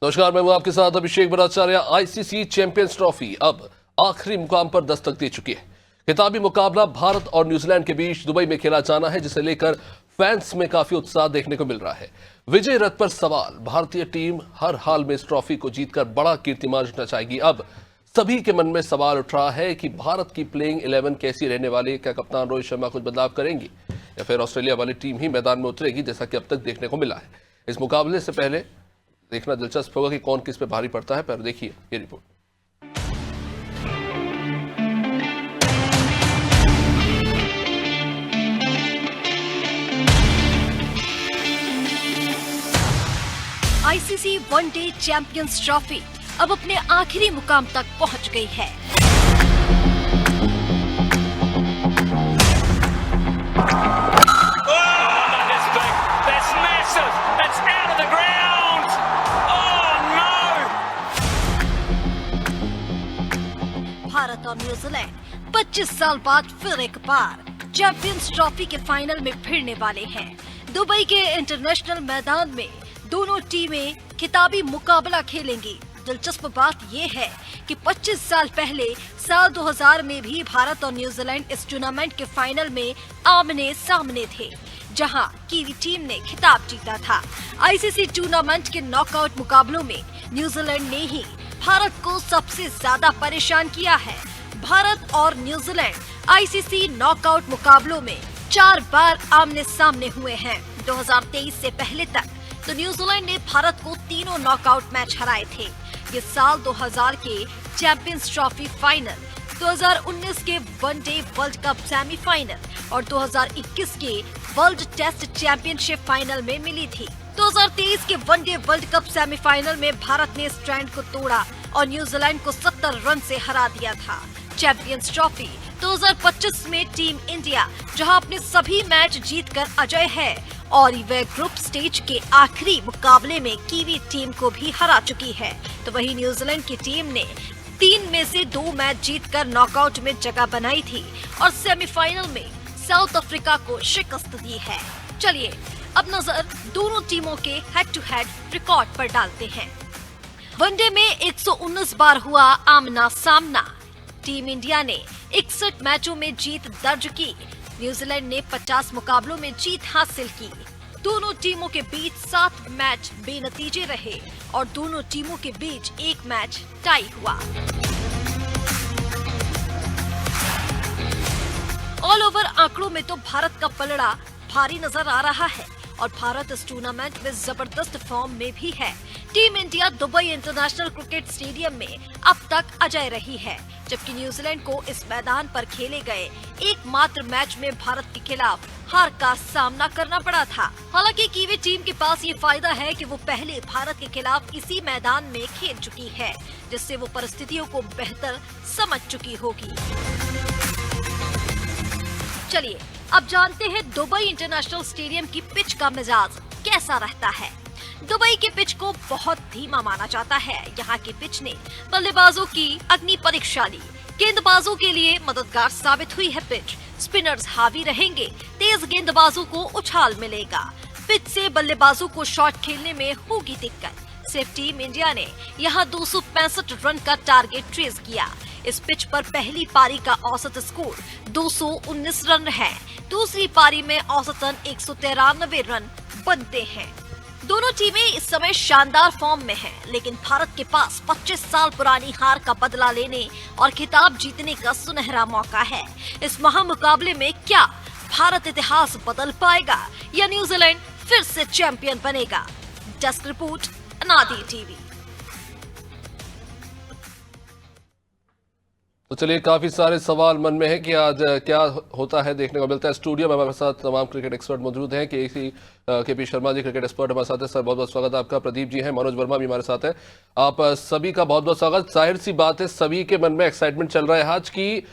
नमस्कार, मैं हूं आपके साथ अभिषेक भट्टाचार्य। आईसीसी चैंपियंस ट्रॉफी अब आखिरी मुकाम पर दस्तक दे चुकी है। खिताबी मुकाबला भारत और न्यूजीलैंड के बीच दुबई में खेला जाना है, जिसे लेकर फैंस में काफी उत्साह देखने को मिल रहा है। विजय रथ पर सवाल, भारतीय टीम हर हाल में इस ट्रॉफी को जीतकर बड़ा कीर्तिमान रचाएगी। अब सभी के मन में सवाल उठ रहा है कि भारत की प्लेइंग 11 कैसी रहने वाली। क्या कप्तान रोहित शर्मा कुछ बदलाव करेंगी या फिर ऑस्ट्रेलिया वाली टीम ही मैदान में उतरेगी, जैसा कि अब तक देखने को मिला है। इस मुकाबले से पहले देखना दिलचस्प होगा कि कौन किस पे भारी पड़ता है। पर देखिए ये report. ICC one day champions trophy अब अपने आखिरी मुकाम तक पहुंच गई है। भारत और न्यूजीलैंड 25 साल बाद फिर एक बार चैंपियंस ट्रॉफी के फाइनल में भिड़ने वाले हैं। दुबई के इंटरनेशनल मैदान में दोनों टीमें खिताबी मुकाबला खेलेंगी। दिलचस्प बात यह है कि 25 साल पहले साल 2000 में भी भारत और न्यूजीलैंड इस टूर्नामेंट के फाइनल में आमने सामने थे, जहां कीवी टीम ने खिताब जीता था। आईसीसी टूर्नामेंट के नॉकआउट मुकाबलों में न्यूजीलैंड ने ही भारत को सबसे ज्यादा परेशान किया है। भारत और न्यूजीलैंड आईसीसी नॉकआउट मुकाबलों में 4 बार आमने सामने हुए हैं। 2023 से पहले तक तो न्यूजीलैंड ने भारत को तीनों नॉकआउट मैच हराए थे। ये साल 2000 के चैंपियंस ट्रॉफी फाइनल, 2019 के वनडे वर्ल्ड कप सेमीफाइनल और 2021 के वर्ल्ड टेस्ट चैंपियनशिप फाइनल में मिली थी। 2023 के वनडे वर्ल्ड कप सेमीफाइनल में भारत ने स्ट्रैंड को तोड़ा और न्यूजीलैंड को 70 रन से हरा दिया था। चैंपियंस ट्रॉफी 2025 में टीम इंडिया, जहां अपने सभी मैच जीतकर अजय है और वह ग्रुप स्टेज के आखिरी मुकाबले में कीवी टीम को भी हरा चुकी है, तो वहीं न्यूजीलैंड की टीम ने 3 में से 2 मैच जीतकर नॉकआउट में जगह बनाई थी और सेमीफाइनल में साउथ अफ्रीका को शिकस्त दी है। चलिए अब नजर दोनों टीमों के हेड टू हेड रिकॉर्ड पर डालते हैं। वनडे में 119 बार हुआ आमना सामना। टीम इंडिया ने 61 मैचों में जीत दर्ज की। न्यूजीलैंड ने 50 मुकाबलों में जीत हासिल की। दोनों टीमों के बीच 7 मैच बेनतीजे रहे और दोनों टीमों के बीच 1 मैच टाई हुआ। ऑल ओवर आंकड़ों में तो भारत का पलड़ा भारी नजर आ रहा है और भारत इस टूर्नामेंट में जबरदस्त फॉर्म में भी है। Team India Dubai international cricket stadium में अब तक अजय रही है, जबकि न्यूजीलैंड को इस मैदान पर खेले गए एकमात्र मैच में भारत के खिलाफ हार का सामना करना पड़ा था। हालांकि कीवी टीम के पास ये फायदा है कि वो पहले भारत के खिलाफ इसी मैदान में खेल चुकी है, जिससे वो परिस्थितियों को बेहतर समझ चुकी होगी। चलिए अब जानते हैं दुबई इंटरनेशनल स्टेडियम की पिच का मिजाज कैसा रहता है। दुबई के पिच को बहुत धीमा माना जाता है। यहाँ की पिच ने बल्लेबाजों की अग्नि परीक्षा ली। गेंदबाजों के लिए मददगार साबित हुई है पिच। स्पिनर्स हावी रहेंगे, तेज गेंदबाजों को उछाल मिलेगा। पिच से बल्लेबाजों को शॉट खेलने में होगी दिक्कत। सिर्फ टीम इंडिया ने यहाँ 265 रन का टारगेट ट्रेस किया। इस पिच पर पहली पारी का औसत स्कोर 219 रन है। दूसरी पारी में औसतन 193 रन बनते हैं। दोनों टीमें इस समय शानदार फॉर्म में हैं, लेकिन भारत के पास 25 साल पुरानी हार का बदला लेने और खिताब जीतने का सुनहरा मौका है। इस महामुकाबले में क्या भारत इतिहास बदल पाएगा या न्यूजीलैंड फिर से चैंपियन बनेगा? डेस्क रिपोर्ट, अनादि टीवी। तो चलिए, काफी सारे सवाल मन में है कि आज क्या होता है देखने को मिलता है। स्टूडियो में हमारे साथ तमाम क्रिकेट एक्सपर्ट मौजूद हैं। के P Sharma ji cricket expert हमारे साथ है। सर बहुत बहुत स्वागत है आपका। प्रदीप जी हैं, मनोज वर्मा भी हमारे साथ है। आप सभी का बहुत बहुत स्वागत। जाहिर सी बात है, सभी के मन में एक्साइटमेंट चल रहा है आज की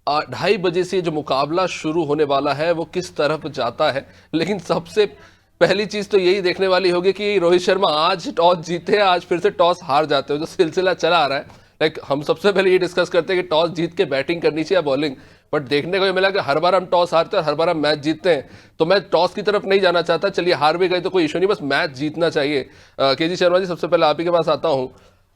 2:30 बजे से जो मुकाबला शुरू होने वाला है वो किस तरफ जाता है। लेकिन सबसे पहली चीज तो यही देखने वाली होगी कि रोहित शर्मा आज टॉस जीते, आज फिर से टॉस हार जाते हो, जो सिलसिला चला आ रहा है। हम सबसे पहले ये डिस्कस करते हैं कि टॉस जीत के बैटिंग करनी चाहिए या बॉलिंग। बट देखने को ये मिला कि हर बार हम टॉस हारते हैं और हर बार हम मैच जीतते हैं। तो मैं टॉस की तरफ नहीं जाना चाहता, चलिए हार भी गए तो कोई इशू नहीं, बस मैच जीतना चाहिए। केजी शर्मा जी, सबसे पहले आप ही के पास आता हूं।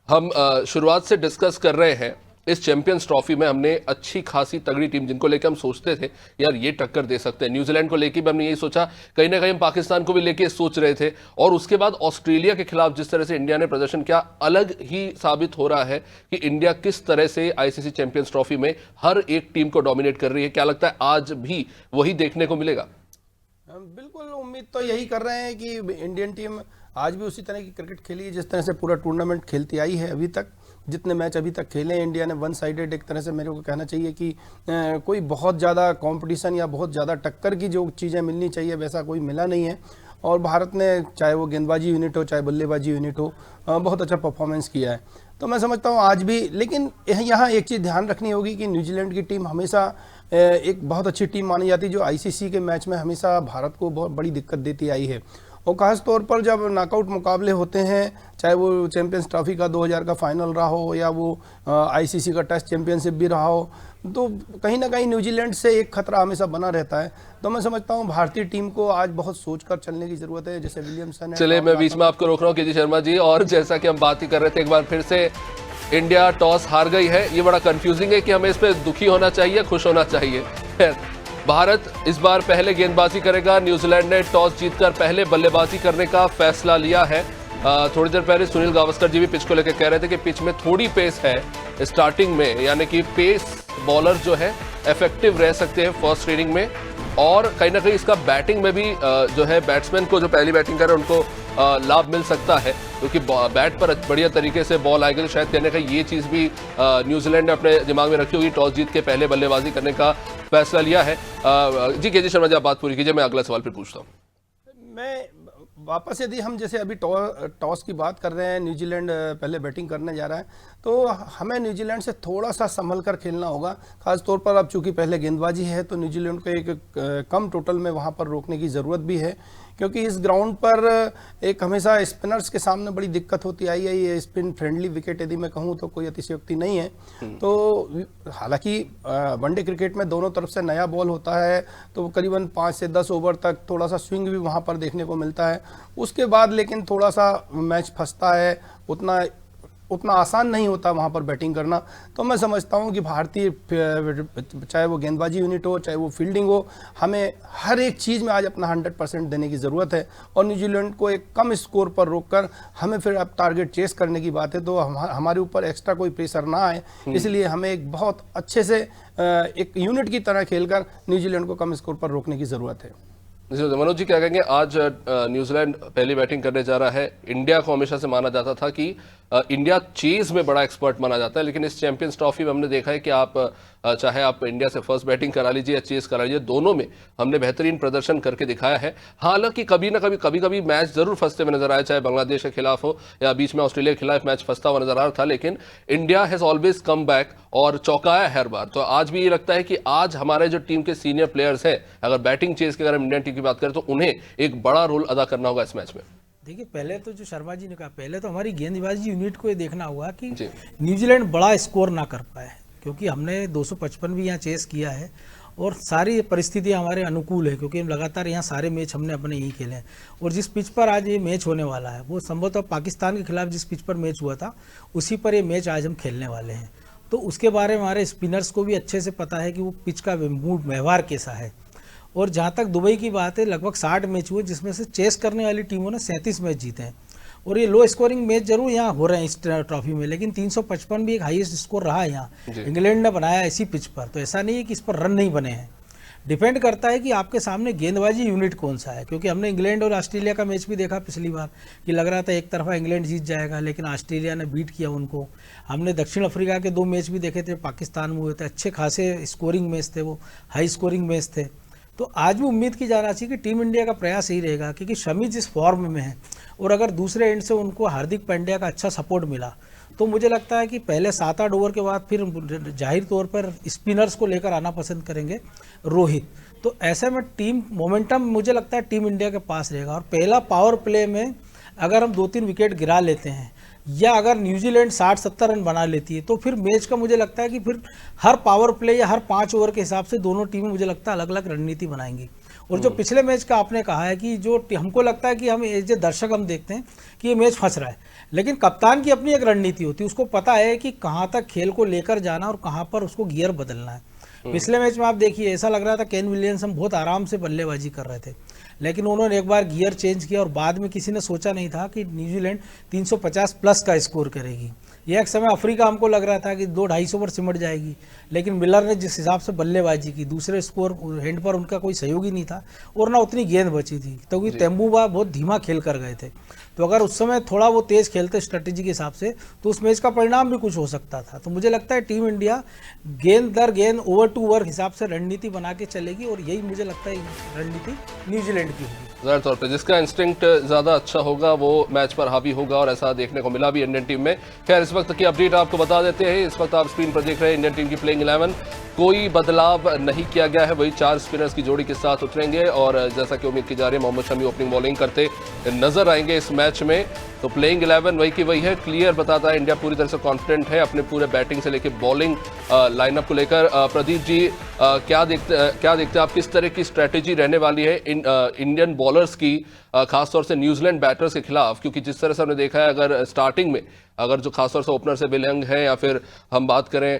हम शुरुआत से डिस्कस कर रहे हैं इस चैंपियंस ट्रॉफी में हमने अच्छी खासी तगड़ी टीम जिनको लेकर हम सोचते थे यार ये टक्कर दे सकते हैं, न्यूजीलैंड को लेकर भी हमने यही सोचा, कहीं ना कहीं हम पाकिस्तान को भी लेके सोच रहे थे। और उसके बाद ऑस्ट्रेलिया के खिलाफ जिस तरह से इंडिया ने प्रदर्शन किया, अलग ही साबित हो रहा है कि इंडिया किस तरह से आईसीसी चैंपियंस ट्रॉफी में हर एक टीम को डोमिनेट कर रही है। क्या लगता है आज भी वही देखने को मिलेगा? बिल्कुल, उम्मीद तो यही कर रहे हैं कि इंडियन टीम आज भी उसी तरह की क्रिकेट खेली है जिस तरह से पूरा टूर्नामेंट खेलती आई है। अभी तक जितने मैच अभी तक खेले हैं इंडिया ने वन साइडेड, एक तरह से मेरे को कहना चाहिए कि कोई बहुत ज़्यादा कंपटीशन या बहुत ज़्यादा टक्कर की जो चीज़ें मिलनी चाहिए वैसा कोई मिला नहीं है। और भारत ने चाहे वो गेंदबाजी यूनिट हो चाहे बल्लेबाजी यूनिट हो बहुत अच्छा परफॉर्मेंस किया है। तो मैं समझता हूँ आज भी, लेकिन यहाँ एक चीज़ ध्यान रखनी होगी कि न्यूजीलैंड की टीम हमेशा एक बहुत अच्छी टीम मानी जाती है जो आईसीसी के मैच में हमेशा भारत को बहुत बड़ी दिक्कत देती आई है। और खास तौर पर जब नॉकआउट मुकाबले होते हैं, चाहे वो चैंपियंस ट्रॉफी का 2000 का फाइनल रहा हो या वो आईसीसी का टेस्ट चैंपियनशिप भी रहा हो, तो कहीं ना कहीं न्यूजीलैंड से एक खतरा हमेशा बना रहता है। तो मैं समझता हूँ भारतीय टीम को आज बहुत सोचकर चलने की जरूरत है, जैसे विलियमसन है। चलिए मैं बीच में आपको रोक रहा हूँ केजी शर्मा जी, और जैसा कि हम बात ही कर रहे थे, एक बार फिर से इंडिया टॉस हार गई है। ये बड़ा कंफ्यूजिंग है कि हमें इस पर दुखी होना चाहिए, खुश होना चाहिए। भारत इस बार पहले गेंदबाजी करेगा। न्यूजीलैंड ने टॉस जीतकर पहले बल्लेबाजी करने का फैसला लिया है। थोड़ी देर पहले सुनील गावस्कर जी भी पिच को लेकर कह रहे थे कि पिच में थोड़ी पेस है स्टार्टिंग में, यानी कि पेस बॉलर जो है इफेक्टिव रह सकते हैं फर्स्ट इनिंग में। और कहीं ना कहीं इसका बैटिंग में भी जो है बैट्समैन को जो पहली बैटिंग करे उनको लाभ मिल सकता है, क्योंकि बैट पर बढ़िया तरीके से बॉल आएगी। तो शायद कहने का ये चीज़ भी न्यूजीलैंड ने अपने दिमाग में रखी होगी, टॉस जीत के पहले बल्लेबाजी करने का फैसला लिया है। जी केजी शर्मा जी, आप बात पूरी कीजिए, मैं अगला सवाल फिर पूछता हूँ। मैं वापस यदि हम जैसे अभी टॉस की बात कर रहे हैं, न्यूजीलैंड पहले बैटिंग करने जा रहा है, तो हमें न्यूजीलैंड से थोड़ा सा संभल कर खेलना होगा। खास तौर पर अब चूंकि पहले गेंदबाजी है तो न्यूजीलैंड को एक कम टोटल में वहां पर रोकने की ज़रूरत भी है, क्योंकि इस ग्राउंड पर एक हमेशा स्पिनर्स के सामने बड़ी दिक्कत होती आई है। ये स्पिन फ्रेंडली विकेट यदि मैं कहूँ तो कोई अतिशयोक्ति नहीं है। तो हालांकि वनडे क्रिकेट में दोनों तरफ से नया बॉल होता है, तो करीबन 5 से 10 ओवर तक थोड़ा सा स्विंग भी वहाँ पर देखने को मिलता है। उसके बाद लेकिन थोड़ा सा मैच फंसता है, उतना आसान नहीं होता वहाँ पर बैटिंग करना। तो मैं समझता हूँ कि भारतीय चाहे वो गेंदबाजी यूनिट हो चाहे वो फील्डिंग हो, हमें हर एक चीज़ में आज अपना 100% देने की ज़रूरत है। और न्यूजीलैंड को एक कम स्कोर पर रोककर हमें फिर अब टारगेट चेस करने की बात है, तो हमारे ऊपर एक्स्ट्रा कोई प्रेशर ना आए, इसलिए हमें एक बहुत अच्छे से एक यूनिट की तरह खेलकर न्यूजीलैंड को कम स्कोर पर रोकने की ज़रूरत है। मनोज जी क्या कहेंगे? आज न्यूजीलैंड पहली बैटिंग करने जा रहा है। इंडिया को हमेशा से माना जाता था कि इंडिया चेज में बड़ा एक्सपर्ट माना जाता है, लेकिन इस चैंपियंस ट्रॉफी में हमने देखा है कि आप चाहे आप इंडिया से फर्स्ट बैटिंग करा लीजिए या चेज करा लीजिए, दोनों में हमने बेहतरीन प्रदर्शन करके दिखाया है। हालांकि कभी ना कभी मैच जरूर फंसते हुए नजर आया, चाहे बांग्लादेश के खिलाफ हो या बीच में ऑस्ट्रेलिया के खिलाफ मैच फंसता हुआ नजर आ रहा था, लेकिन India has always come back और चौंकाया हर बार। तो आज भी ये लगता है कि आज हमारे जो टीम के सीनियर प्लेयर्स हैं, अगर बैटिंग चेज की अगर हम इंडियन टीम की बात करें तो उन्हें एक बड़ा रोल अदा करना होगा इस मैच में। देखिए, पहले तो जो शर्मा जी ने कहा, पहले तो हमारी गेंदबाजी यूनिट को ये देखना होगा कि न्यूजीलैंड बड़ा स्कोर ना कर पाए, क्योंकि हमने 255 भी यहाँ चेस किया है और सारी परिस्थितियाँ हमारे अनुकूल है, क्योंकि लगातार यहाँ सारे मैच हमने अपने यही खेले हैं। और जिस पिच पर आज ये मैच होने वाला है वो संभवतः पाकिस्तान के खिलाफ जिस पिच पर मैच हुआ था उसी पर ये मैच आज हम खेलने वाले हैं। तो उसके बारे में हमारे स्पिनर्स को भी अच्छे से पता है कि वो पिच का मूड व्यवहार कैसा है। और जहाँ तक दुबई की बात है, लगभग 60 मैच हुए जिसमें से चेस करने वाली टीमों ने 37 मैच जीते हैं। और ये लो स्कोरिंग मैच जरूर यहाँ हो रहे हैं इस ट्रॉफी में, लेकिन 355 भी एक हाईएस्ट स्कोर रहा है यहाँ। इंग्लैंड ने बनाया इसी पिच पर, तो ऐसा नहीं है कि इस पर रन नहीं बने हैं। डिपेंड करता है कि आपके सामने गेंदबाजी यूनिट कौन सा है, क्योंकि हमने इंग्लैंड और ऑस्ट्रेलिया का मैच भी देखा पिछली बार कि लग रहा था एक तरफा इंग्लैंड जीत जाएगा, लेकिन ऑस्ट्रेलिया ने बीट किया उनको। हमने दक्षिण अफ्रीका के 2 मैच भी देखे थे, पाकिस्तान में हुए थे, अच्छे खासे स्कोरिंग मैच थे, वो हाई स्कोरिंग मैच थे। तो आज भी उम्मीद की जाना चाहिए कि टीम इंडिया का प्रयास यही रहेगा, क्योंकि शमी जिस फॉर्म में है और अगर दूसरे एंड से उनको हार्दिक पांड्या का अच्छा सपोर्ट मिला तो मुझे लगता है कि पहले 7-8 ओवर के बाद फिर जाहिर तौर पर स्पिनर्स को लेकर आना पसंद करेंगे रोहित। तो ऐसे में टीम मोमेंटम मुझे लगता है टीम इंडिया के पास रहेगा। और पहला पावर प्ले में अगर हम 2-3 विकेट गिरा लेते हैं, या अगर न्यूजीलैंड 60-70 रन बना लेती है तो फिर मैच का मुझे लगता है कि फिर हर पावर प्ले या हर 5 ओवर के हिसाब से दोनों टीमें मुझे लगता है अलग अलग रणनीति बनाएंगी। और जो पिछले मैच का आपने कहा है कि जो हमको लगता है कि हम एज ए दर्शक हम देखते हैं कि ये मैच फंस रहा है, लेकिन कप्तान की अपनी एक रणनीति होती है, उसको पता है कि कहाँ तक खेल को लेकर जाना और कहाँ पर उसको गियर बदलना है। पिछले मैच में आप देखिए ऐसा लग रहा था केन विलियमसन बहुत आराम से बल्लेबाजी कर रहे थे, लेकिन उन्होंने एक बार गियर चेंज किया और बाद में किसी ने सोचा नहीं था कि न्यूजीलैंड 350 प्लस का स्कोर करेगी। ये एक समय अफ्रीका हमको लग रहा था कि 200-250 पर सिमट जाएगी, लेकिन मिलर ने जिस हिसाब से बल्लेबाजी की, दूसरे स्कोर हैंड पर उनका कोई सहयोगी नहीं था और ना उतनी गेंद बची थी, क्योंकि तेंबुबा बहुत धीमा खेल कर गए थे। तो अगर उस समय थोड़ा वो तेज खेलते स्ट्रेटेजी के हिसाब से तो उस मैच का परिणाम भी कुछ हो सकता था। तो मुझे लगता है टीम इंडिया गेंद दर गेंद ओवर टू ओवर हिसाब से रणनीति बना के चलेगी और यही मुझे लगता है रणनीति न्यूजीलैंड की होगी। ज़ाहिर तौर पे जिसका इंस्टिंक्ट ज़्यादा अच्छा होगा वो मैच पर हावी होगा और ऐसा देखने को मिला भी इंडियन टीम में। खैर इस वक्त की अपडेट आपको बता देते हैं। इस वक्त आप स्क्रीन पर देख रहे हैं इंडियन टीम की प्लेइंग 11। कोई बदलाव नहीं किया गया है, वही 4 स्पिनर्स की जोड़ी के साथ उतरेंगे और जैसा कि उम्मीद की जा रही है मोहम्मद शमी ओपनिंग बॉलिंग करते नजर आएंगे इस मैच में। तो प्लेइंग 11 वही की वही है, क्लियर बताता है इंडिया पूरी तरह से कॉन्फिडेंट है अपने पूरे बैटिंग से लेकर बॉलिंग लाइनअप को लेकर। प्रदीप जी क्या देखते हैं आप, किस तरह की स्ट्रेटेजी रहने वाली है इंडियन बॉलर्स की, खासतौर से न्यूजीलैंड बैटर्स के खिलाफ? क्योंकि जिस तरह से हमने देखा है अगर स्टार्टिंग में अगर जो खासतौर से ओपनर से बिलंग है या फिर हम बात करें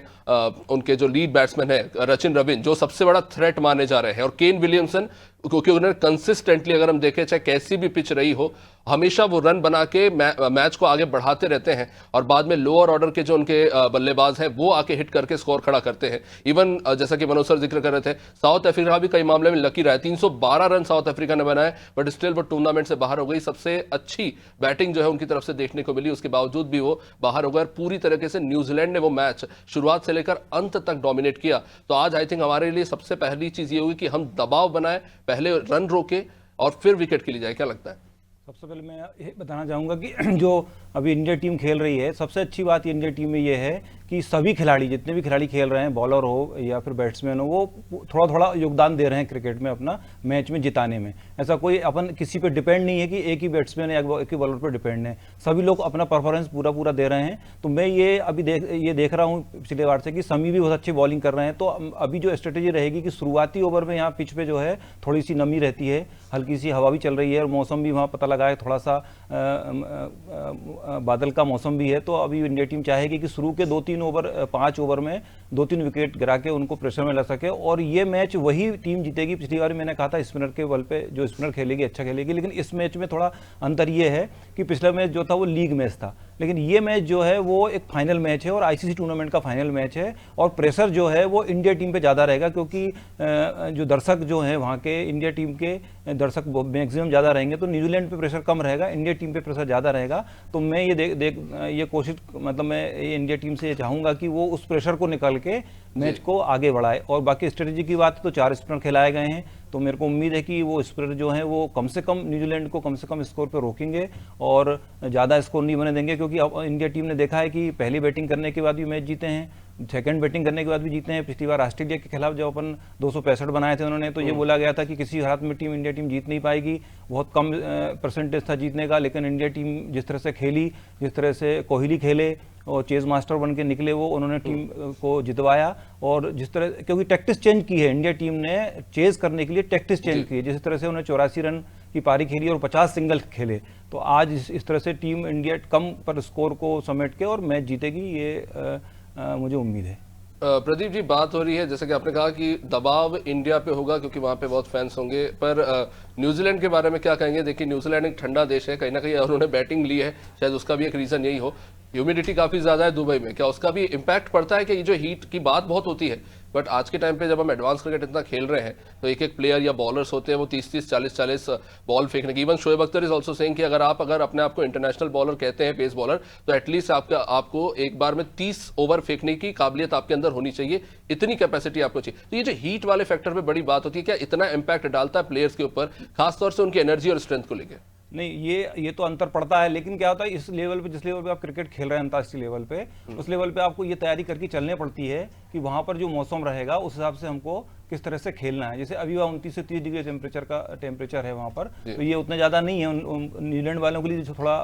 उनके जो लीड बैट्समैन है रचिन रविंद्र जो सबसे बड़ा थ्रेट माने जा रहे हैं, और केन विलियमसन क्योंकि उन्हें कंसिस्टेंटली अगर हम देखें चाहे कैसी भी पिच रही हो हमेशा वो रन बना के मैच को आगे बढ़ाते रहते हैं और बाद में लोअर ऑर्डर के जो उनके बल्लेबाज हैं वो आके हिट करके स्कोर खड़ा करते हैं। इवन जैसा कि मनोज सर जिक्र कर रहे थे, साउथ अफ्रीका भी कई मामले में लकी रहा है, 312 रन साउथ अफ्रीका ने बनाए बट स्टिल वो टूर्नामेंट से बाहर हो गई। सबसे अच्छी बैटिंग जो है उनकी तरफ से देखने को मिली, उसके बावजूद भी वो बाहर हो गए। पूरी तरीके से न्यूजीलैंड ने वो मैच शुरुआत से लेकर अंत तक डोमिनेट किया। तो आज आई थिंक हमारे लिए सबसे पहली चीज ये होगी कि हम दबाव बनाए, पहले रन रोके और फिर विकेट के लिए जाए। क्या लगता है? सबसे पहले मैं ये बताना चाहूँगा कि जो अभी इंडिया टीम खेल रही है, सबसे अच्छी बात इंडिया टीम में ये है कि सभी खिलाड़ी, जितने भी खिलाड़ी खेल रहे हैं, बॉलर हो या फिर बैट्समैन हो, वो थोड़ा थोड़ा योगदान दे रहे हैं क्रिकेट में अपना मैच में जिताने में। ऐसा कोई अपन किसी पे डिपेंड नहीं है कि एक ही बैट्समैन या एक ही बॉलर पर डिपेंड है, सभी लोग अपना परफॉर्मेंस पूरा दे रहे हैं। तो मैं ये अभी देख रहा हूँ पिछले बार से कि शमी भी बहुत अच्छी बॉलिंग कर रहे हैं। तो अभी जो स्ट्रेटेजी रहेगी कि शुरुआती ओवर में यहाँ पिच पे जो है थोड़ी सी नमी रहती है, हल्की सी हवा भी चल रही है और मौसम भी वहाँ पता लगा है थोड़ा सा बादल का मौसम भी है। तो अभी इंडिया टीम चाहेगी कि शुरू के 2-3 ओवर 5 ओवर में 2-3 विकेट गिरा के उनको प्रेशर में ला सके और ये मैच वही टीम जीतेगी। पिछली बार मैंने कहा था स्पिनर के बल पे जो स्पिनर खेलेगी अच्छा खेलेगी, लेकिन इस मैच में थोड़ा अंतर ये है कि पिछला मैच जो था वो लीग मैच था, लेकिन ये मैच जो है वो एक फाइनल मैच है और आईसीसी टूर्नामेंट का फाइनल मैच है और प्रेशर जो है वो इंडिया टीम पे ज़्यादा रहेगा क्योंकि जो दर्शक जो हैं वहाँ के इंडिया टीम के दर्शक मैक्सिमम ज़्यादा रहेंगे। तो न्यूजीलैंड पे प्रेशर कम रहेगा, इंडिया टीम पे प्रेशर ज़्यादा रहेगा। तो मैं ये कोशिश मतलब मैं ये इंडिया टीम से चाहूँगा कि वो उस प्रेशर को निकाल के मैच को आगे बढ़ाए। और बाकी स्ट्रेटेजी की बात तो 4 स्पिनर खिलाए गए हैं, तो मेरे को उम्मीद है कि वो स्पिनर जो हैं वो कम से कम न्यूजीलैंड को कम से कम स्कोर पे रोकेंगे और ज़्यादा स्कोर नहीं बने देंगे। क्योंकि अब इंडिया टीम ने देखा है कि पहली बैटिंग करने के बाद भी मैच जीते हैं, सेकंड बैटिंग करने के बाद भी जीते हैं। पिछली बार ऑस्ट्रेलिया के खिलाफ जब अपन 265 बनाए थे उन्होंने, तो ये बोला गया था कि किसी हालत में इंडिया टीम जीत नहीं पाएगी, बहुत कम परसेंटेज था जीतने का। लेकिन इंडिया टीम जिस तरह से खेली, जिस तरह से कोहली खेले और चेज मास्टर बन के निकले, वो उन्होंने टीम को जितवाया। और जिस तरह क्योंकि टैक्टिस चेंज की है इंडिया टीम ने, चेज करने के लिए टैक्टिस चेंज की है, जिस तरह से उन्होंने 84 रन की पारी खेली और 50 सिंगल खेले। तो आज इस तरह से टीम इंडिया कम पर स्कोर को समेट के और मैच जीतेगी, ये मुझे उम्मीद है। प्रदीप जी, बात हो रही है जैसे कि आपने कहा कि दबाव इंडिया पे होगा क्योंकि वहाँ पे बहुत फैंस होंगे, पर न्यूजीलैंड के बारे में क्या कहेंगे? देखिए न्यूजीलैंड एक ठंडा देश है, कहीं ना कहीं उन्होंने बैटिंग ली है, शायद उसका भी एक रीज़न यही हो। ह्यूमिडिटी काफ़ी ज़्यादा है दुबई में, क्या उसका भी इम्पैक्ट पड़ता है? कि ये जो हीट की बात बहुत होती है, बट आज के टाइम पे जब हम एडवांस क्रिकेट इतना खेल रहे हैं तो एक एक प्लेयर या बॉलर्स होते हैं वो 30-30 40-40 बॉल फेंकने की। Even Shoaib Akhtar is also saying कि अगर अपने आप को इंटरनेशनल बॉलर कहते हैं, पेस बॉलर, तो एटलीस्ट आपको एक बार में 30 ओवर फेंकने की काबिलियत आपके अंदर होनी चाहिए, इतनी कैपेसिटी आपको चाहिए। तो ये जो हीट वाले फैक्टर पे बड़ी बात होती है, क्या इतना इम्पैक्ट डालता है प्लेयर्स के ऊपर, खासतौर से उनकी एनर्जी और स्ट्रेंथ को लेकर? नहीं, ये तो अंतर पड़ता है, लेकिन क्या होता है इस लेवल पे, जिस लेवल पे आप क्रिकेट खेल रहे हैं अंतर्राष्ट्रीय लेवल पे, उस लेवल पे आपको ये तैयारी करके चलने पड़ती है कि वहाँ पर जो मौसम रहेगा उस हिसाब से हमको किस तरह से खेलना है। जैसे अभी वहाँ 29 से 30 डिग्री टेम्परेचर है वहाँ पर, तो ये उतना ज़्यादा नहीं है। न्यूजीलैंड वालों के लिए थोड़ा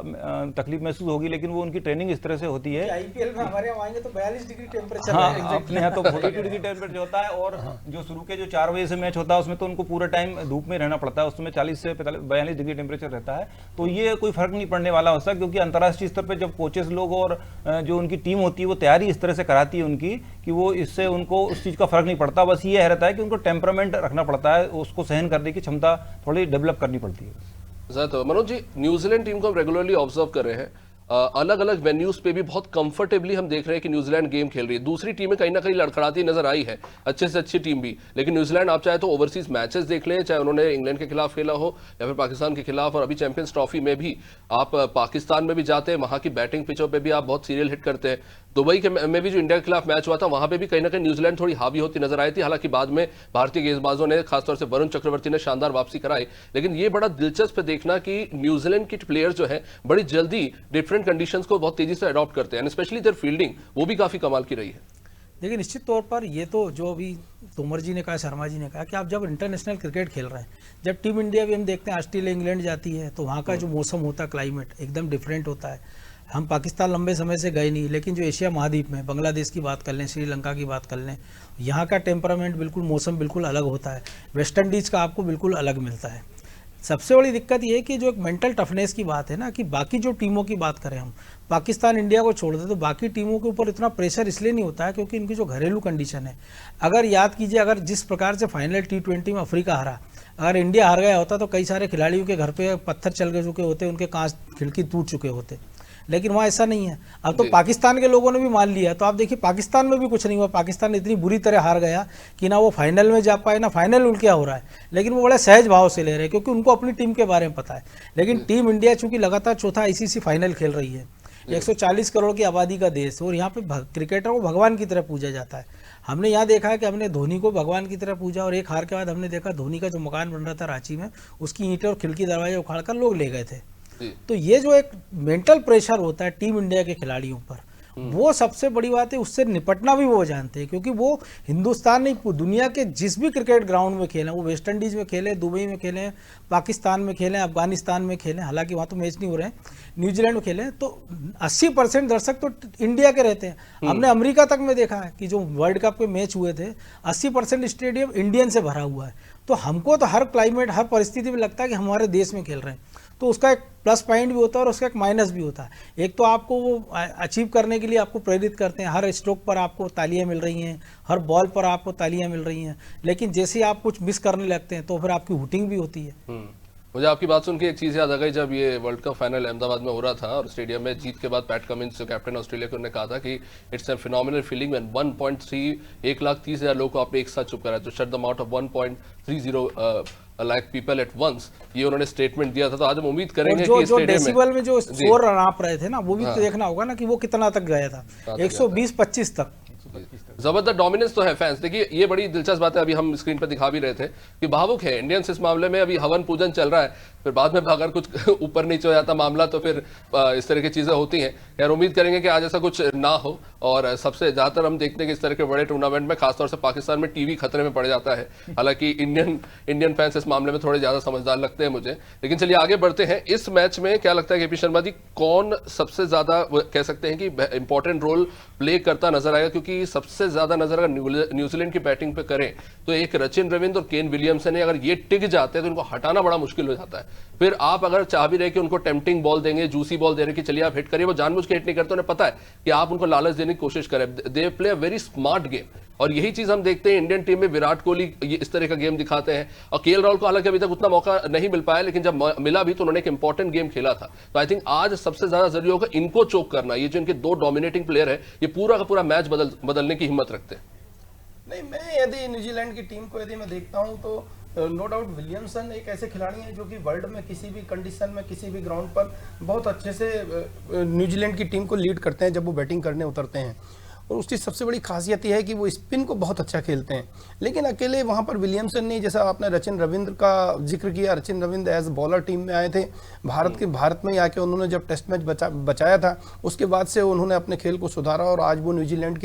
तकलीफ महसूस होगी, लेकिन वो उनकी ट्रेनिंग इस तरह से होती है। आईपीएल में हमारे यहाँ आएंगे तो 42 डिग्री टेम्परेचर, हाँ, अपने यहाँ तो 42 डिग्री टेम्परेचर होता है, और जो शुरू के जो 4 बजे से मैच होता है उसमें तो उनको पूरा टाइम धूप में रहना पड़ता है, उसमें 40 से 42 डिग्री टेम्परेचर रहता है। तो ये कोई फर्क नहीं पड़ने वाला हो सकता, क्योंकि अंतर्राष्ट्रीय स्तर पर जब कोचेस लोग और जो उनकी टीम होती है वो तैयारी इस तरह से कराती है उनकी, कि वो इससे उनको उस चीज़ का फर्क नहीं पड़ता। बस ये रहता है कि उनको टेम्परामेंट रखना पड़ता है, उसको सहन करने की क्षमता थोड़ी डेवलप करनी पड़ती है। तो मनोज जी, न्यूजीलैंड टीम को हम रेगुलरली ऑब्जर्व कर रहे हैं, अलग अलग वेन्यूज पे भी बहुत कंफर्टेबली हम देख रहे हैं कि न्यूजीलैंड गेम खेल रही है। दूसरी टीमें कहीं ना कहीं लड़खड़ाती नजर आई है, अच्छे से अच्छी टीम भी, लेकिन न्यूजीलैंड आप चाहे तो ओवरसीज मैचेस देख लें, चाहे उन्होंने इंग्लैंड के खिलाफ खेला हो या फिर पाकिस्तान के खिलाफ, और अभी चैंपियंस ट्रॉफी में भी आप पाकिस्तान में भी जाते हैं, वहां की बैटिंग पिचों पर भी आप बहुत सीरियल हिट करते हैं। दुबई के में भी जो इंडिया के खिलाफ मैच हुआ था वहां पे भी कहीं ना कहीं न्यूजीलैंड थोड़ी हावी होती नजर आई थी। हालांकि बाद में भारतीय गेंदबाजों ने, खासतौर से वरुण चक्रवर्ती ने शानदार वापसी कराई, लेकिन ये बड़ा दिलचस्प देखना कि न्यूजीलैंड के प्लेयर्स जो है बड़ी जल्दी डिफरेंट कंडीशंस को बहुत तेजी से अडॉप्ट करते हैं, स्पेशली देयर फील्डिंग वो भी काफी कमाल की रही है। देखिए, निश्चित तौर पर ये तो जो अभी तोमर जी ने कहा, शर्मा जी ने कहा कि आप जब इंटरनेशनल क्रिकेट खेल रहे हैं, जब टीम इंडिया भी हम देखते हैं ऑस्ट्रेलिया इंग्लैंड जाती है, तो वहाँ का जो मौसम होता है, क्लाइमेट एकदम डिफरेंट होता है। हम पाकिस्तान लंबे समय से गए नहीं, लेकिन जो एशिया महाद्वीप में बांग्लादेश की बात कर लें, श्रीलंका की बात कर लें, यहाँ का टेम्परामेंट बिल्कुल, मौसम बिल्कुल अलग होता है। वेस्ट इंडीज़ का आपको बिल्कुल अलग मिलता है। सबसे बड़ी दिक्कत ये है कि जो एक मेंटल टफनेस की बात है ना, कि बाकी जो टीमों की बात करें हम, पाकिस्तान इंडिया को छोड़ दें, तो बाकी टीमों के ऊपर इतना प्रेशर इसलिए नहीं होता है क्योंकि इनकी जो घरेलू कंडीशन है, अगर याद कीजिए, अगर जिस प्रकार से फाइनल T20 में अफ्रीका हारा, अगर इंडिया हार गया होता तो कई सारे खिलाड़ियों के घर पे पत्थर चल चुके होते, उनके कांच खिड़की टूट चुके होते, लेकिन वहाँ ऐसा नहीं है। अब तो पाकिस्तान के लोगों ने भी मान लिया, तो आप देखिए पाकिस्तान में भी कुछ नहीं हुआ। पाकिस्तान इतनी बुरी तरह हार गया कि ना वो फाइनल में जा पाए, ना फाइनल उनके क्या हो रहा है, लेकिन वो बड़े सहज भाव से ले रहे हैं क्योंकि उनको अपनी टीम के बारे में पता है। लेकिन टीम इंडिया चूंकि लगातार चौथा ICC फाइनल खेल रही है, 140 करोड़ की आबादी का देश, और यहाँ पे क्रिकेटर को भगवान की तरह पूजा जाता है। हमने यहाँ देखा है कि हमने धोनी को भगवान की तरह पूजा, और एक हार के बाद हमने देखा धोनी का जो मकान बन रहा था रांची में, उसकी ईंटें और खिड़की दरवाजे उखाड़ कर लोग ले गए थे। तो ये जो एक मेंटल प्रेशर होता है टीम इंडिया के खिलाड़ियों पर, वो सबसे बड़ी बात है। उससे निपटना भी वो जानते हैं, क्योंकि वो हिंदुस्तान नहीं, दुनिया के जिस भी क्रिकेट ग्राउंड में खेलें, वो वेस्ट इंडीज़ में खेले, दुबई में खेलें, पाकिस्तान में खेलें, अफगानिस्तान में खेलें, हालांकि वहाँ तो मैच नहीं हो रहे हैं, न्यूजीलैंड में खेलें, तो 80% दर्शक तो इंडिया के रहते हैं। हमने अमेरिका तक में देखा है कि जो वर्ल्ड कप के मैच हुए थे, 80% स्टेडियम इंडियन से भरा हुआ है। तो हमको तो हर क्लाइमेट, हर परिस्थिति में लगता है कि हमारे देश में खेल रहे हैं। तो उसका एक प्लस पॉइंट भी होता है और उसका एक माइनस भी होता है। एक तो आपको वो अचीव करने के लिए आपको प्रेरित करते हैं, हर स्ट्रोक पर आपको तालियां मिल रही हैं, हर बॉल पर आपको तालियां मिल रही हैं, लेकिन जैसे ही आप कुछ मिस करने लगते हैं तो फिर आपकी हुटिंग भी होती है। मुझे आपकी बात सुन के एक चीज़ याद आ गई, जब ये वर्ल्ड कप फाइनल अहमदाबाद में हो रहा था और स्टेडियम में जीत के बाद पैट कमिंस जो कैप्टन ऑस्ट्रेलिया के, उन्होंने कहा था कि it's a phenomenal feeling when 1.30 लोगों को आपने एक साथ चुप करा, तो shut the mouth of 1.30 like people at once, ये उन्होंने स्टेटमेंट दिया था। तो आज हम उम्मीद करेंगे कि जो डेसिबल में जो शोर नाप रहे थे ना, वो भी तो देखना होगा ना कि वो कितना तक गया था, 120-25 तक। जबरदस्त डोमिनेंस तो है फैंस। देखिए, ये बड़ी दिलचस्प बात है, अभी हम स्क्रीन पर दिखा भी रहे थे कि भावुक है इंडियंस इस मामले में। अभी हवन पूजन चल रहा है, फिर बाद में अगर कुछ ऊपर नीचे हो जाता मामला तो फिर इस तरह की चीजें होती हैं। यार उम्मीद करेंगे कि आज ऐसा कुछ ना हो, और सबसे ज्यादातर हम देखते हैं कि इस तरह के बड़े टूर्नामेंट में, खासतौर से पाकिस्तान में, टीवी खतरे में पड़ जाता है। हालांकि इंडियन फैंस इस मामले में थोड़े ज्यादा समझदार लगते हैं मुझे। लेकिन चलिए आगे बढ़ते हैं। इस मैच में क्या लगता है KP शर्मा जी, कौन सबसे ज्यादा कह सकते हैं कि इंपॉर्टेंट रोल प्ले करता नजर आएगा? क्योंकि सबसे ज्यादा नजर अगर न्यूजीलैंड की बैटिंग पे करें तो एक रचिन रविंद्र और केन विलियमसन है, अगर ये टिक जाते हैं तो उनको हटाना बड़ा मुश्किल हो जाता है। फिर आप अगर चाह भी रहे कि उनको टेम्पटिंग बॉल देंगे, जूसी बॉल दे रहे कि चलिए आप हिट करिए, वो जानबूझ के हिट नहीं करते, उन्हें पता है कि आप उनको लालच देने की कोशिश करें। They play a very smart game, और यही चीज हम देखते हैं इंडियन टीम में। विराट कोहली इस तरह का गेम दिखाते हैं, और KL राहुल को हालांकि अभी तक उतना मौका नहीं मिल पाया, लेकिन जब मिला भी तो उन्होंने एक इंपॉर्टेंट गेम खेला था। तो आई थिंक आज सबसे ज्यादा जरूरी होगा इनको चोक करना। ये जो इनके दो डोमिनेटिंग प्लेयर है, ये पूरा का पूरा मैच बदलने की हिम्मत रखते हैं। नहीं, मैं यदि न्यूजीलैंड की टीम को यदि मैं देखता हूं तो नो डाउट विलियमसन एक ऐसे खिलाड़ी हैं जो कि वर्ल्ड में किसी भी कंडीशन में, किसी भी ग्राउंड पर बहुत अच्छे से न्यूजीलैंड की टीम को लीड करते हैं जब वो बैटिंग करने उतरते हैं। और उसकी सबसे बड़ी खासियत यह है कि वो स्पिन को बहुत अच्छा खेलते हैं। लेकिन अकेले वहाँ पर विलियमसन नहीं, जैसा आपने रचिन रविंद्र का जिक्र किया, Rachin Ravindra as bowler team में आए थे, भारत में आके उन्होंने जब टेस्ट मैच बचाया था, उसके बाद से उन्होंने अपने खेल को सुधारा और आज वो न्यूजीलैंड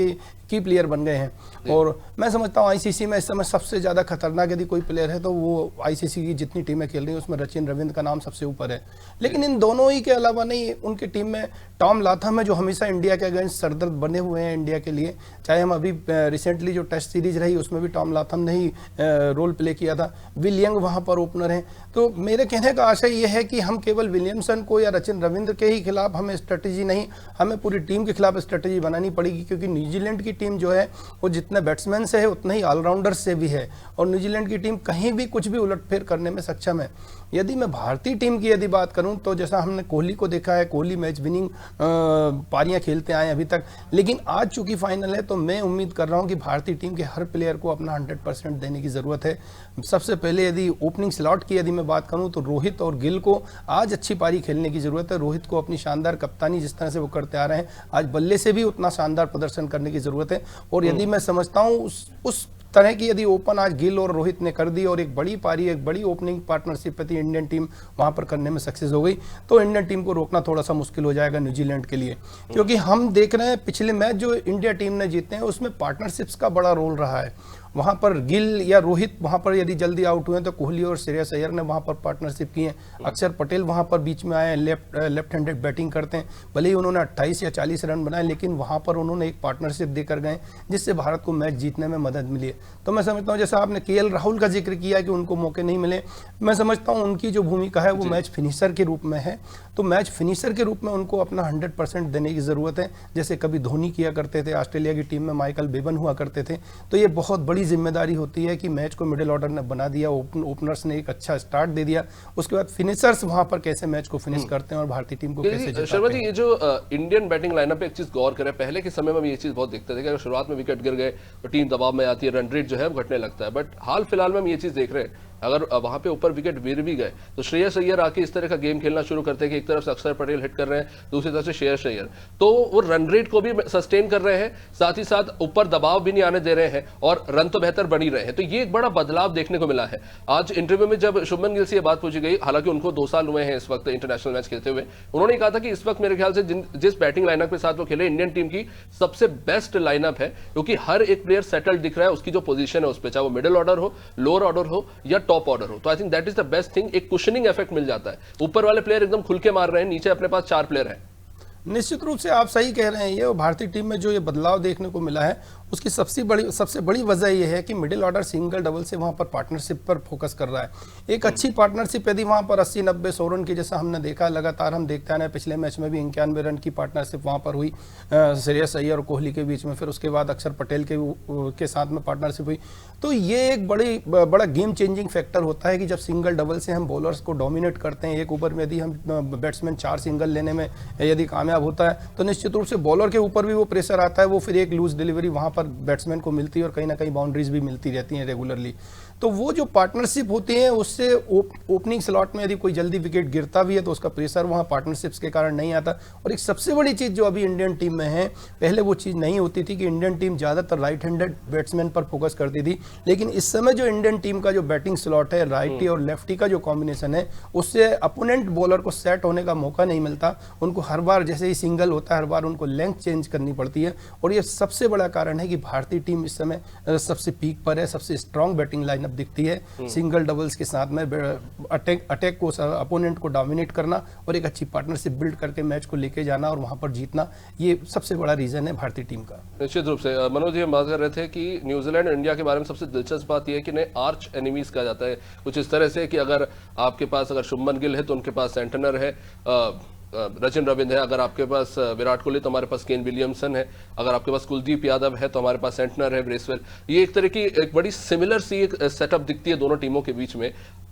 की प्लेयर बन गए हैं। और मैं समझता हूँ आईसीसी में इस समय सबसे ज़्यादा खतरनाक यदि कोई प्लेयर है तो वो आईसीसी की जितनी टीमें खेल रही हैं उसमें रचिन रविंद्र का नाम सबसे ऊपर है। लेकिन इन दोनों ही के अलावा नहीं, उनकी टीम में टॉम लाथम है जो हमेशा इंडिया के अगेंस्ट सरदर्द बने हुए हैं इंडिया के लिए। चाहे हम अभी रिसेंटली जो टेस्ट सीरीज रही उसमें भी टॉम लाथम ने ही रोल प्ले किया था। विल यंग वहाँ पर ओपनर हैं। तो मेरे कहने का आशय ये है कि हम केवल विलियमसन को या रचिन रविंद्र के ही खिलाफ हमें स्ट्रेटेजी नहीं, हमें पूरी टीम के खिलाफ स्ट्रेटेजी बनानी पड़ेगी, क्योंकि न्यूजीलैंड की टीम जो है वो जितने बैट्समैन से है उतने ही ऑलराउंडर से भी है और न्यूजीलैंड की टीम कहीं भी कुछ भी उलटफेर करने में सक्षम है। यदि मैं भारतीय टीम की यदि बात करूं तो जैसा हमने कोहली को देखा है, कोहली मैच विनिंग पारियां खेलते आए अभी तक, लेकिन आज चूंकि फाइनल है तो मैं उम्मीद कर रहा हूं कि भारतीय टीम के हर प्लेयर को अपना 100% देने की जरूरत है। सबसे पहले यदि ओपनिंग स्लॉट की यदि मैं बात करूं तो रोहित और गिल को आज अच्छी पारी खेलने की जरूरत है। रोहित को अपनी शानदार कप्तानी जिस तरह से वो करते आ रहे हैं, आज बल्ले से भी उतना शानदार प्रदर्शन करने की जरूरत है। और यदि मैं समझता हूं उस तरह की यदि ओपन आज गिल और रोहित ने कर दी और एक बड़ी पारी, एक बड़ी ओपनिंग पार्टनरशिप थी इंडियन टीम वहां पर करने में सक्सेस हो गई, तो इंडियन टीम को रोकना थोड़ा सा मुश्किल हो जाएगा न्यूजीलैंड के लिए। क्योंकि हम देख रहे हैं पिछले मैच जो इंडिया टीम ने जीते हैं उसमें पार्टनरशिप्स का बड़ा रोल रहा है। वहां पर गिल या रोहित वहां पर यदि जल्दी आउट हुए तो कोहली और श्रेयस अय्यर ने वहां पर पार्टनरशिप की है। अक्षर पटेल वहां पर बीच में आए, लेफ्ट हैंडेड बैटिंग करते हैं, भले ही उन्होंने 28 या 40 रन बनाए लेकिन वहां पर उन्होंने एक पार्टनरशिप देकर गए जिससे भारत को मैच जीतने में मदद मिली है। तो मैं समझता हूँ जैसा आपने केएल राहुल का जिक्र किया कि उनको मौके नहीं मिले, मैं समझता हूँ उनकी जो भूमिका है वो मैच फिनिशर के रूप में है। तो मैच फिनिशर के रूप में उनको अपना 100% देने की जरूरत है, जैसे कभी धोनी किया करते थे, ऑस्ट्रेलिया की टीम में माइकल बेवन हुआ करते थे। तो ये बहुत बड़ी जिम्मेदारी होती है कि मैच को मिडिल ऑर्डर ने बना दिया, ओपनर्स ने एक अच्छा स्टार्ट दे दिया, उसके बाद फिनिशर्स वहां पर कैसे मैच को फिनिश करते हैं और भारतीय टीम को कैसे जिताते हैं। शर्मा जी, ये जो इंडियन बैटिंग लाइनअप पे एक चीज गौर करें, पहले के समय में भी ये चीज बहुत दिखते थे कि अगर शुरुआत में विकेट गिर गए तो टीम दबाव में आती है, रन रेट जो है घटने लगता है। बट हाल फिलहाल में हम ये चीज देख रहे हैं, अगर वहां पे ऊपर विकेट गिर भी गए तो श्रेयस अय्यर आके इस तरह का गेम खेलना शुरू करते हैं कि एक तरफ से अक्षर पटेल हिट कर रहे हैं, दूसरी तरफ से श्रेयस अय्यर, तो वो रन रेट को भी सस्टेन कर रहे हैं, साथ ही साथ ऊपर दबाव भी नहीं आने दे रहे हैं और रन तो बेहतर बन ही रहे हैं। तो ये एक बड़ा बदलाव देखने को मिला है। आज इंटरव्यू में जब शुभमन गिल से ये बात पूछी गई, हालांकि उनको 2 साल हुए हैं इस वक्त इंटरनेशनल मैच खेलते हुए, उन्होंने कहा था कि इस वक्त मेरे ख्याल से जिस बैटिंग लाइनअप के साथ वो खेले इंडियन टीम की सबसे बेस्ट लाइनअप है, क्योंकि हर एक प्लेयर सेटल्ड दिख रहा है, उसकी जो पोजीशन है उस पर, चाहे वो मिडिल ऑर्डर हो, लोअर ऑर्डर हो या टॉप ऑर्डर हो। तो I think that is the best thing. एक कुशनिंग इफेक्ट मिल जाता है, ऊपर वाले प्लेयर एकदम खुल के मार रहे हैं, नीचे अपने पास 4 प्लेयर हैं। निश्चित रूप से आप सही कह रहे हैं। ये भारतीय टीम में जो ये बदलाव देखने को मिला है उसकी सबसे बड़ी वजह ये है कि मिडिल ऑर्डर सिंगल डबल से वहाँ पर पार्टनरशिप पर फोकस कर रहा है। एक अच्छी पार्टनरशिप यदि वहाँ पर 80-90-100 रन की जैसा हमने देखा, लगातार हम देखते आ रहे हैं, पिछले मैच में भी 91 रन की पार्टनरशिप वहाँ पर हुई श्रेयस अय्यर और कोहली के बीच में, फिर उसके बाद अक्षर पटेल के साथ में पार्टनरशिप हुई। तो ये एक बड़ा गेम चेंजिंग फैक्टर होता है कि जब सिंगल डबल से हम बॉलर्स को डोमिनेट करते हैं, एक ओवर में यदि हम बैट्समैन 4 सिंगल लेने में यदि कामयाब होता है तो निश्चित रूप से बॉलर के ऊपर भी वो प्रेशर आता है, वो फिर एक लूज डिलीवरी वहाँ पर बैट्समैन को मिलती है और कहीं ना कहीं बाउंड्रीज भी मिलती रहती हैं रेगुलरली। तो वो जो पार्टनरशिप होती है उससे ओपनिंग स्लॉट में यदि कोई जल्दी विकेट गिरता भी है तो उसका प्रेशर वहाँ पार्टनरशिप्स के कारण नहीं आता। और एक सबसे बड़ी चीज़ जो अभी इंडियन टीम में है, पहले वो चीज़ नहीं होती थी कि इंडियन टीम ज़्यादातर राइट हैंडेड बैट्समैन पर फोकस करती थी, लेकिन इस समय जो इंडियन टीम का जो बैटिंग स्लॉट है, राइटी और लेफ्टी का जो कॉम्बिनेशन है, उससे अपोनेंट बॉलर को सेट होने का मौका नहीं मिलता। उनको हर बार जैसे ही सिंगल होता है हर बार उनको लेंथ चेंज करनी पड़ती है। और ये सबसे बड़ा कारण है कि भारतीय टीम इस समय सबसे पीक पर है, सबसे स्ट्रॉन्ग बैटिंग लाइनअप दिखती है। सिंगल डबल्स के साथ में अटैक को, अपोनेंट को डोमिनेट करना और एक अच्छी पार्टनरशिप बिल्ड करके मैच को लेके जाना और वहां पर जीतना, ये सबसे बड़ा रीजन है भारतीय टीम का। निश्चित रूप से मनोज जी, हम बात कर रहे थे कि न्यूजीलैंड और इंडिया के बारे में सबसे दिलचस्प बात यह है कि इन्हें आर्च एनिमीज कहा जाता है। कुछ इस तरह से कि अगर आपके पास अगर शुभमन गिल है तो उनके पास सेंटनर है, रचिन रविंद्र है, अगर आपके पास विराट कोहली तो हमारे पास केन विलियमसन है, अगर आपके पास कुलदीप यादव है तो हमारे पास सेंटनर है ब्रेसवेल। ये एक तरह की एक बड़ी सिमिलर सी एक सेटअप दिखती है दोनों टीमों के बीच में।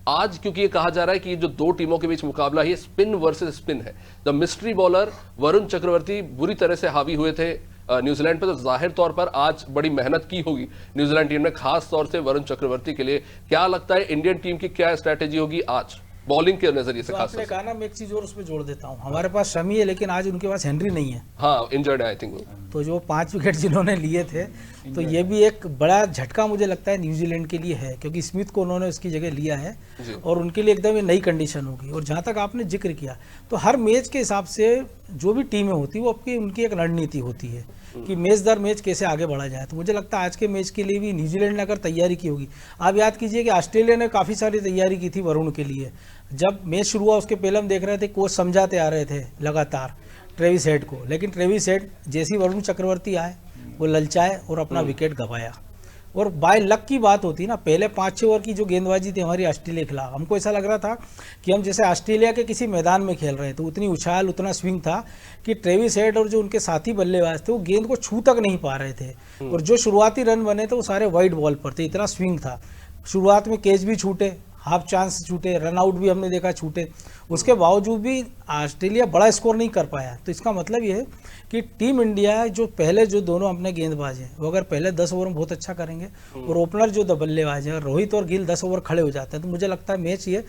आज क्योंकि ये कहा जा रहा है कि जो 2 टीमों के बीच मुकाबला है स्पिन वर्सेस स्पिन है, the mystery bowler Varun Chakravarthy बुरी तरह से हावी हुए थे न्यूजीलैंड पे, तो जाहिर तौर पर आज बड़ी मेहनत की होगी न्यूजीलैंड टीम ने, खास तौर से वरुण चक्रवर्ती के लिए। क्या लगता है इंडियन टीम की क्या स्ट्रैटेजी होगी आज बॉलिंग के नजरिए से? खास आपने कहा ना, मैं एक चीज और उसमें जोड़ देता हूँ, हमारे पास शमी है लेकिन आज उनके पास हेनरी नहीं है। हाँ, इंजर्ड है आई थिंक। तो जो 5 विकेट जिन्होंने लिए थे, तो ये भी एक बड़ा झटका मुझे लगता है न्यूजीलैंड के लिए है, क्योंकि स्मिथ को उन्होंने उसकी जगह लिया है और उनके लिए एकदम नई कंडीशन होगी। और जहाँ तक आपने जिक्र किया, तो हर मैच के हिसाब से जो भी टीमें होती है वो आपकी उनकी एक रणनीति होती है कि मैच दर मैच कैसे आगे बढ़ा जाए। तो मुझे लगता है आज के मैच के लिए भी न्यूजीलैंड ने अगर तैयारी की होगी, आप याद कीजिए कि ऑस्ट्रेलिया ने काफ़ी सारी तैयारी की थी वरुण के लिए। जब मैच शुरू हुआ उसके पहले हम देख रहे थे कोच समझाते आ रहे थे लगातार ट्रेविस हेड को, लेकिन ट्रेविस हेड जैसे ही वरुण चक्रवर्ती आए वो ललचाए और अपना विकेट गंवाया। और बाय लक की बात होती है ना, पहले 5-6 ओवर की जो गेंदबाजी थी हमारी ऑस्ट्रेलिया के खिलाफ, हमको ऐसा लग रहा था कि हम जैसे ऑस्ट्रेलिया के किसी मैदान में खेल रहे थे। उतनी उछाल उतना स्विंग था कि ट्रेविस हेड और जो उनके साथी बल्लेबाज थे वो गेंद को छू तक नहीं पा रहे थे। और जो शुरुआती रन बने थे वो सारे वाइड बॉल पर थे, इतना स्विंग था। शुरुआत में कैच भी छूटे, हाफ चांस छूटे, रन आउट भी हमने देखा छूटे, उसके बावजूद भी ऑस्ट्रेलिया बड़ा स्कोर नहीं कर पाया। तो इसका मतलब ये है कि टीम इंडिया जो पहले जो दोनों अपने गेंदबाज हैं वो अगर पहले 10 ओवर में बहुत अच्छा करेंगे और ओपनर जो बल्लेबाज हैं रोहित और गिल 10 ओवर खड़े हो जाते हैं, तो मुझे लगता है मैच ये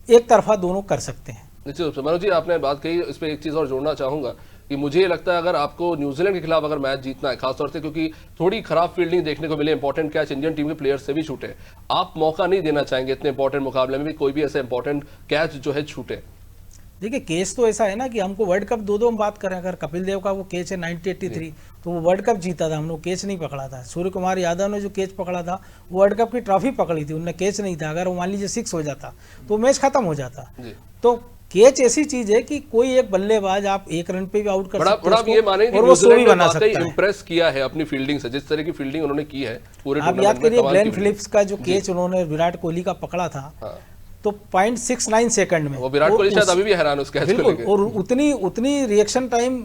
एक तरफा दोनों कर सकते हैं। निश्चित रूप से मनोज जी आपने बात कही, इस पर एक चीज़ और जोड़ना चाहूँगा कि मुझे लगता है अगर आपको न्यूजीलैंड के खिलाफ अगर मैच जीतना है, खासतौर से क्योंकि थोड़ी खराब फील्डिंग देखने को मिले, इंपॉर्टेंट कैच इंडियन टीम के प्लेयर्स से भी छूटे, आप मौका नहीं देना चाहेंगे इतने इंपॉर्टेंट मुकाबले में भी कोई भी ऐसा इंपॉर्टेंट कैच जो है छूटे? देखिए केस तो ऐसा है ना कि हमको वर्ल्ड कप दो हम बात करें, अगर कपिल देव का वो कैच है 1983 तो वो वर्ल्ड कप जीता था, हमने कैच नहीं पकड़ा था। सूर्य कुमार यादव ने जो कैच पकड़ा था वो वर्ल्ड कप की ट्रॉफी पकड़ी थी, उनने कैच नहीं था। अगर वो मान लीजिए 6 हो जाता तो मैच खत्म हो जाता। तो कैच ऐसी चीज है कि कोई एक बल्लेबाज आप एक रन पे भी आउट कर सकते हैं। ये माने कि और वो सो भी बना सकता है। इंप्रेस किया है अपनी फील्डिंग से, जिस तरह की फील्डिंग उन्होंने की है पूरे आप याद करिए ग्लेन फिलिप्स का जो कैच उन्होंने विराट कोहली का पकड़ा था तो 0.69 सेकंड में, वो विराट कोहली शायद अभी भी हैरान उस कैच को लेकर। और उतनी रिएक्शन टाइम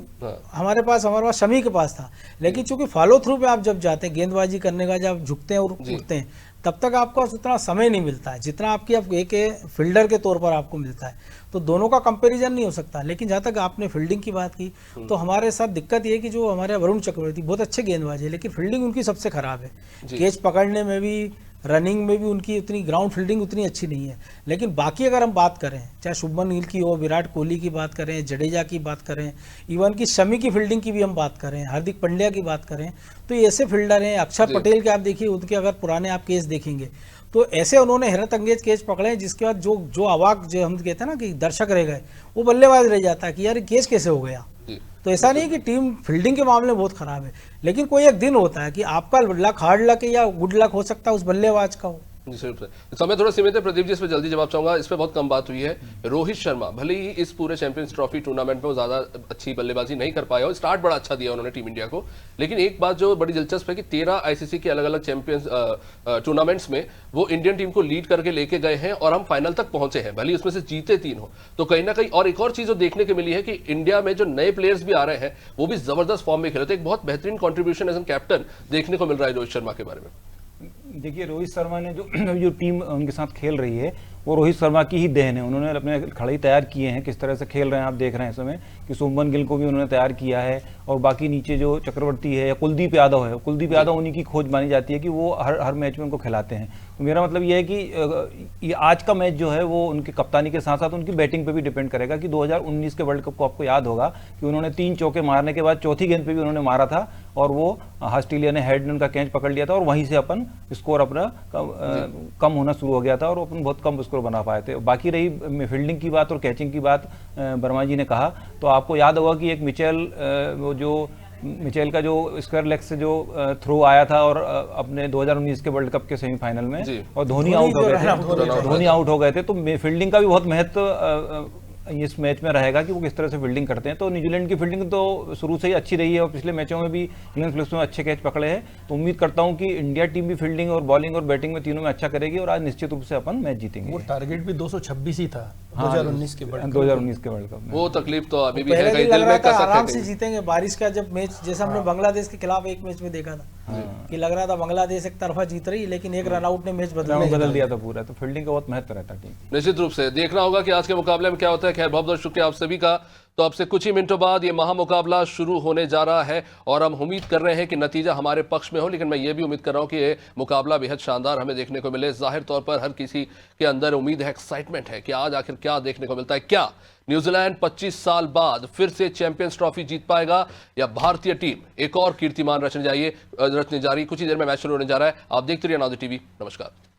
हमारे पास शमी के पास था। लेकिन चूंकि फॉलो थ्रू पे आप जब जाते हैं गेंदबाजी करने का, जब झुकते हैं और उठते हैं, तब तक आपको उतना समय नहीं मिलता है जितना आपकी एक फील्डर के तौर पर आपको मिलता है। तो दोनों का कंपैरिजन नहीं हो सकता। लेकिन जहाँ तक आपने फील्डिंग की बात की तो हमारे साथ दिक्कत ये है कि जो हमारे वरुण चक्रवर्ती बहुत अच्छे गेंदबाज है, लेकिन फील्डिंग उनकी सबसे खराब है। कैच पकड़ने में भी, रनिंग में भी उनकी उतनी ग्राउंड फील्डिंग उतनी अच्छी नहीं है। लेकिन बाकी अगर हम बात करें, चाहे शुभमन गिल की हो, विराट कोहली की बात करें, जडेजा की बात करें, इवन की शमी की फील्डिंग की भी हम बात करें, हार्दिक पांड्या की बात करें, तो ये ऐसे फील्डर हैं। अक्षर पटेल के आप देखिए, उनके अगर पुराने आप केस देखेंगे तो ऐसे उन्होंने हैरत अंगेज कैच पकड़े हैं जिसके बाद जो अवाक जो हम कहते हैं ना कि दर्शक रह गए, वो बल्लेबाज रह जाता है कि यार कैच कैसे हो गया। तो ऐसा नहीं कि टीम फील्डिंग के मामले में बहुत खराब है, लेकिन कोई एक दिन होता है कि आपका लक हार्ड लक है या गुड लक हो सकता है उस बल्लेबाज का हो। समय थोड़ा सीमित है, प्रदीप जी इस पर जल्दी जवाब चाहूंगा। इस पर बहुत कम बात हुई है। रोहित शर्मा भले ही इस पूरे चैंपियंस ट्रॉफी टूर्नामेंट में वो ज्यादा अच्छी बल्लेबाजी नहीं कर पाया, और स्टार्ट बड़ा अच्छा दिया उन्होंने टीम इंडिया को, लेकिन एक बात जो बड़ी दिलचस्प है कि 13 आईसीसी के अलग अलग चैंपियंस टूर्नामेंट्स में वो इंडियन टीम को लीड करके लेके गए हैं और हम फाइनल तक पहुंचे हैं, भले उसमें से जीते 3 हो। तो कहीं ना कहीं और एक और चीज जो देखने को मिली है कि इंडिया में जो नए प्लेयर्स भी आ रहे हैं वो भी जबरदस्त फॉर्म में खेले, तो एक बहुत बेहतरीन कॉन्ट्रीब्यूशन एज एन कैप्टन देखने को मिल रहा है रोहित शर्मा के बारे में। देखिए रोहित शर्मा ने जो टीम उनके साथ खेल रही है वो रोहित शर्मा की ही देन है। उन्होंने अपने खिलाड़ी तैयार किए हैं, किस तरह से खेल रहे हैं आप देख रहे हैं इस समय कि शुभमन गिल को भी उन्होंने तैयार किया है, और बाकी नीचे जो चक्रवर्ती है या कुलदीप यादव है, कुलदीप यादव उन्हीं की खोज मानी जाती है कि वो हर मैच में उनको खिलाते हैं। तो मेरा मतलब ये है कि ये आज का मैच जो है वो उनकी कप्तानी के साथ साथ उनकी बैटिंग पे भी डिपेंड करेगा कि 2019 के वर्ल्ड कप को आपको याद होगा कि उन्होंने 3 चौके मारने के बाद चौथी गेंद पे भी उन्होंने मारा था और वो ऑस्ट्रेलिया ने हेड ने उनका कैच पकड़ लिया था और वहीं से अपन स्कोर अपना कम होना शुरू हो गया था और अपन बहुत कम स्कोर बना पाए थे। बाकी रही फील्डिंग की बात और कैचिंग की बात, वर्मा जी ने कहा तो आपको याद होगा कि एक मिचेल का जो स्क्वायर लेग से जो थ्रो आया था और अपने 2019 के वर्ल्ड कप के सेमीफाइनल में और धोनी आउट हो गए थे। तो फील्डिंग का भी बहुत महत्व इस मैच में रहेगा कि वो किस तरह से फील्डिंग करते हैं। तो न्यूजीलैंड की फील्डिंग तो शुरू से ही अच्छी रही है और पिछले मैचों में भी ग्लेन फिलिप्स में अच्छे कैच पकड़े हैं। तो उम्मीद करता हूं कि इंडिया टीम भी फील्डिंग और बॉलिंग और बैटिंग में तीनों में अच्छा करेगी और आज निश्चित रूप से अपन मैच जीतेंगे। वो टारगेट भी 226 ही था 2019 के वर्ल्ड कप में। वो तकलीफ तो अभी भी है, कहीं दिल में आराम से जीतेंगे। बारिश का जब मैच जैसा हमने बांग्लादेश के खिलाफ एक मैच में देखा था कि लग रहा था बांग्लादेश एक तरफा जीत रही, लेकिन एक रन आउट ने मैच बदल दिया था पूरा। तो फील्डिंग का बहुत महत्व रहता है। निश्चित रूप से देखना होगा कि आज के मुकाबले में क्या होता है। खैर बहुत बहुत शुक्रिया आप सभी का। तो अब से कुछ ही मिनटों बाद ये महामुकाबला शुरू होने जा रहा है और हम उम्मीद कर रहे हैं कि नतीजा हमारे पक्ष में हो, लेकिन मैं ये भी उम्मीद कर रहा हूं कि ये मुकाबला बेहद शानदार हमें देखने को मिले। जाहिर तौर पर हर किसी के अंदर उम्मीद है, एक्साइटमेंट है कि आज आखिर क्या देखने को मिलता है। क्या न्यूजीलैंड 25 साल बाद फिर से चैंपियंस ट्रॉफी जीत पाएगा या भारतीय टीम एक और कीर्तिमान रचने जा रही। कुछ ही देर में मैच शुरू होने जा रहा है। आप देखते रहिए नाउ द टीवी। नमस्कार।